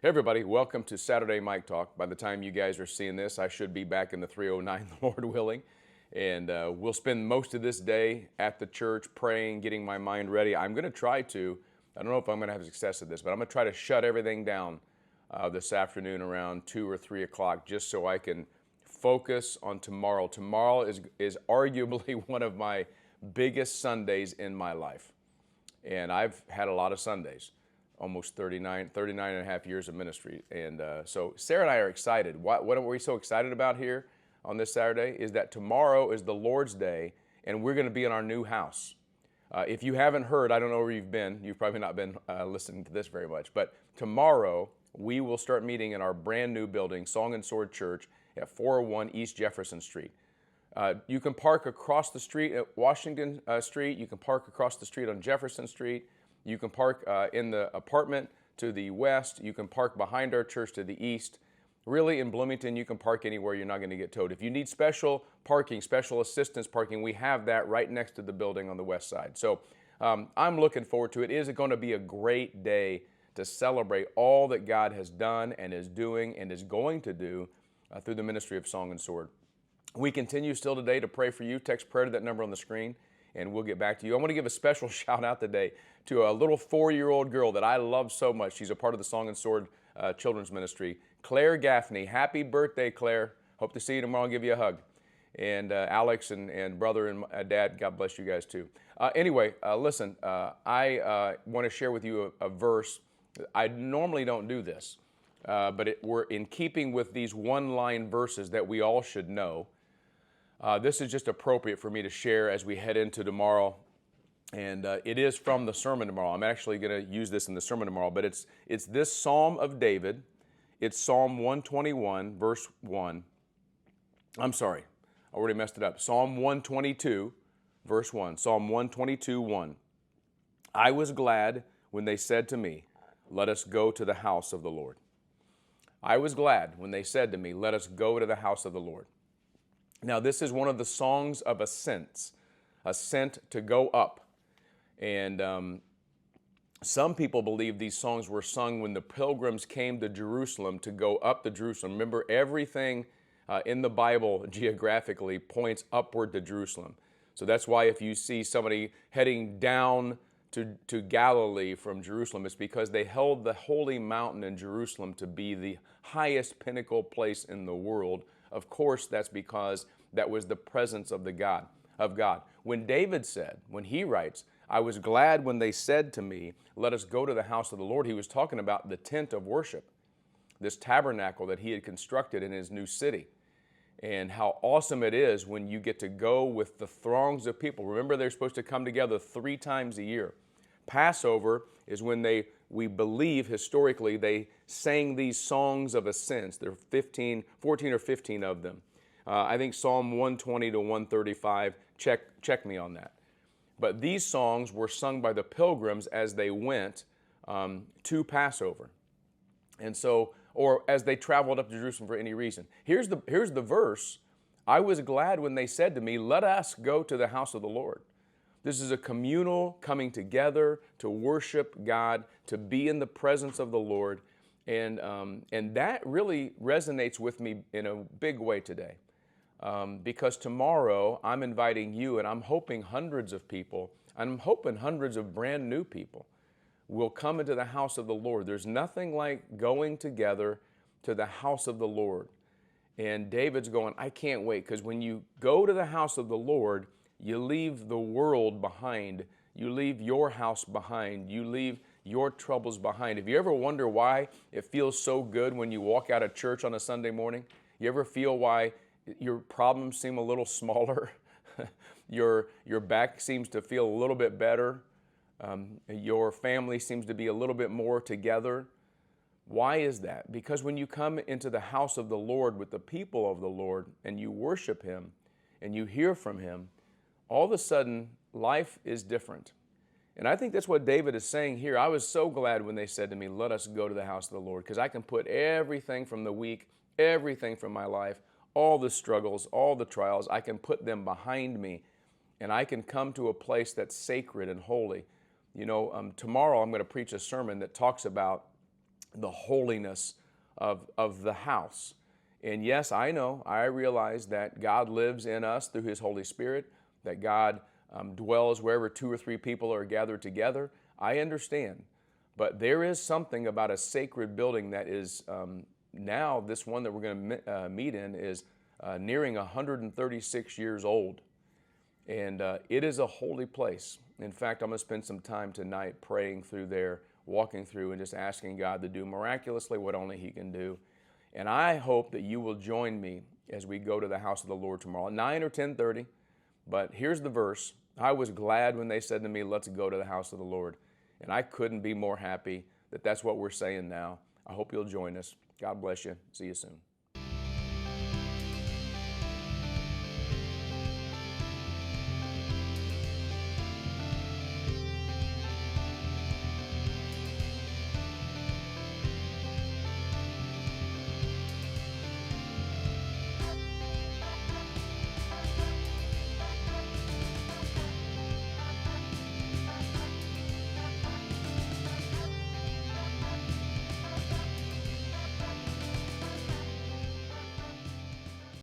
Hey everybody, welcome to Saturday Mike Talk. By the time you guys are seeing this, I should be back in the 309, the Lord willing. And we'll spend most of this day at the church praying, getting my mind ready. I'm going to try to, I don't know if I'm going to have success at this, but I'm going to try to shut everything down this afternoon around 2 or 3 o'clock just so I can focus on tomorrow. Tomorrow is arguably one of my biggest Sundays in my life. And I've had a lot of Sundays, almost 39 and a half years of ministry. And so Sarah and I are excited. What are we so excited about here on this Saturday is that tomorrow is the Lord's Day, and we're going to be in our new house. If you haven't heard, I don't know where you've been. You've probably not been listening to this very much. But tomorrow, we will start meeting in our brand new building, Song and Sword Church, at 401 East Jefferson Street. You can park across the street at Washington Street. You can park across the street on Jefferson Street. You can park in the apartment to the west. You can park behind our church to the east. Really, in Bloomington, you can park anywhere. You're not going to get towed. If you need special parking, special assistance parking, we have that right next to the building on the west side. So I'm looking forward to it. It is going to be a great day to celebrate all that God has done and is doing and is going to do through the ministry of Song and Sword. We continue still today to pray for you. Text prayer to that number on the screen, and we'll get back to you. I want to give a special shout out today to a little 4-year-old girl that I love so much. She's a part of the Song and Sword Children's Ministry, Claire Gaffney. Happy birthday, Claire. Hope to see you tomorrow and give you a hug. And Alex and brother and dad, God bless you guys too. Anyway, listen, I want to share with you a verse. I normally don't do this, but we're in keeping with these one-line verses that we all should know. This is just appropriate for me to share as we head into tomorrow, and it is from the sermon tomorrow. I'm actually going to use this in the sermon tomorrow, but it's this Psalm of David. It's Psalm 121, verse 1. I'm sorry, I already messed it up. Psalm 122, verse 1. Psalm 122, 1. I was glad when they said to me, let us go to the house of the Lord. I was glad when they said to me, let us go to the house of the Lord. Now, this is one of the songs of ascent to go up. And some people believe these songs were sung when the pilgrims came to Jerusalem to go up to Jerusalem. Remember, everything in the Bible geographically points upward to Jerusalem. So that's why if you see somebody heading down to Galilee from Jerusalem, it's because they held the holy mountain in Jerusalem to be the highest pinnacle place in the world. Of course, that's because that was the presence of God. When David said, when he writes, I was glad when they said to me, let us go to the house of the Lord, he was talking about the tent of worship, this tabernacle that he had constructed in his new city. And how awesome it is when you get to go with the throngs of people. Remember, they're supposed to come together 3 times a year. Passover is when we believe historically they sang these songs of ascents. There are 14 or 15 of them. I think Psalm 120 to 135, check me on that. But these songs were sung by the pilgrims as they went to Passover. And so, or as they traveled up to Jerusalem for any reason. Here's the verse. I was glad when they said to me, let us go to the house of the Lord. This is a communal coming together to worship God, to be in the presence of the Lord. And that really resonates with me in a big way today. Because tomorrow I'm inviting you, and I'm hoping hundreds of people, I'm hoping hundreds of brand new people will come into the house of the Lord. There's nothing like going together to the house of the Lord. And David's going, I can't wait, because when you go to the house of the Lord, you leave the world behind. You leave your house behind. You leave your troubles behind. If you ever wonder why it feels so good when you walk out of church on a Sunday morning, you ever feel why your problems seem a little smaller? Your back seems to feel a little bit better. Your family seems to be a little bit more together. Why is that? Because when you come into the house of the Lord with the people of the Lord and you worship Him and you hear from Him, all of a sudden life is different. And I think that's what David is saying here. I was so glad when they said to me, let us go to the house of the Lord, because I can put everything from the week, everything from my life, all the struggles, all the trials, I can put them behind me, and I can come to a place that's sacred and holy. You know, tomorrow I'm going to preach a sermon that talks about the holiness of the house. And yes, I know, I realize that God lives in us through His Holy Spirit, that God dwells wherever two or three people are gathered together. I understand. But there is something about a sacred building that is now, this one that we're going to meet in is nearing 136 years old. And it is a holy place. In fact, I'm going to spend some time tonight praying through there, walking through, and just asking God to do miraculously what only He can do. And I hope that you will join me as we go to the house of the Lord tomorrow at 9 or 10:30. But here's the verse. I was glad when they said to me, let's go to the house of the Lord. And I couldn't be more happy that that's what we're saying now. I hope you'll join us. God bless you. See you soon.